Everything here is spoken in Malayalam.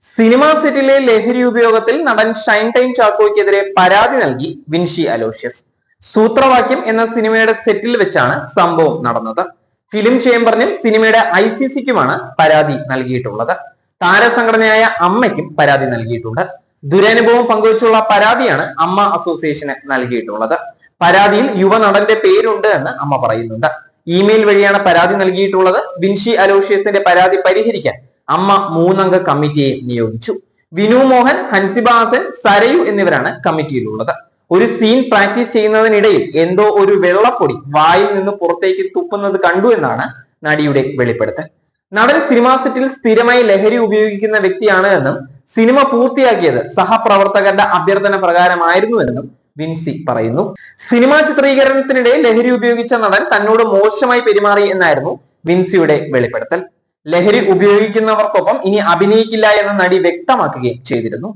സിനിമാ സെറ്റിലെ ലഹരി ഉപയോഗത്തിൽ നടൻ ഷൈൻ ടൈം ചാക്കോയ്ക്കെതിരെ പരാതി നൽകി വിൻഷി അലോഷ്യസ്. സൂത്രവാക്യം എന്ന സിനിമയുടെ സെറ്റിൽ വെച്ചാണ് സംഭവം നടന്നത്. ഫിലിം ചേംബറിനും സിനിമയുടെ ICCക്കുമാണ് പരാതി നൽകിയിട്ടുള്ളത്. താരസംഘടനയായ അമ്മയ്ക്കും പരാതി നൽകിയിട്ടുണ്ട്. ദുരനുഭവം പങ്കുവച്ചുള്ള പരാതിയാണ് അമ്മ അസോസിയേഷന് നൽകിയിട്ടുള്ളത്. പരാതിയിൽ യുവനടന്റെ പേരുണ്ട് എന്ന് അമ്മ പറയുന്നുണ്ട്. ഇമെയിൽ വഴിയാണ് പരാതി നൽകിയിട്ടുള്ളത്. വിൻഷി അലോഷ്യസിന്റെ പരാതി പരിഹരിക്കാൻ അമ്മ 3 അംഗ കമ്മിറ്റിയെ നിയോഗിച്ചു. വിനു മോഹൻ, ഹൻസിബ ഹാസൻ, സരയു എന്നിവരാണ് കമ്മിറ്റിയിലുള്ളത്. ഒരു സീൻ പ്രാക്ടീസ് ചെയ്യുന്നതിനിടയിൽ എന്തോ ഒരു വെള്ളപ്പൊടി വായിൽ നിന്ന് പുറത്തേക്ക് തുപ്പുന്നത് കണ്ടു എന്നാണ് നടിയുടെ വെളിപ്പെടുത്തൽ. നടൻ സിനിമാ സെറ്റിൽ സ്ഥിരമായി ലഹരി ഉപയോഗിക്കുന്ന വ്യക്തിയാണ് എന്നും സിനിമ പൂർത്തിയാക്കിയത് സഹപ്രവർത്തകരുടെ അഭ്യർത്ഥന പ്രകാരമായിരുന്നുവെന്നും വിൻസി പറയുന്നു. സിനിമാ ചിത്രീകരണത്തിനിടെ ലഹരി ഉപയോഗിച്ച നടൻ തന്നോട് മോശമായി പെരുമാറി എന്നായിരുന്നു വിൻസിയുടെ വെളിപ്പെടുത്തൽ. ലഹരി ഉപയോഗിക്കുന്നവർക്കൊപ്പം ഇനി അഭിനയിക്കില്ല എന്ന് നടി വ്യക്തമാക്കുകയും ചെയ്തിരുന്നു.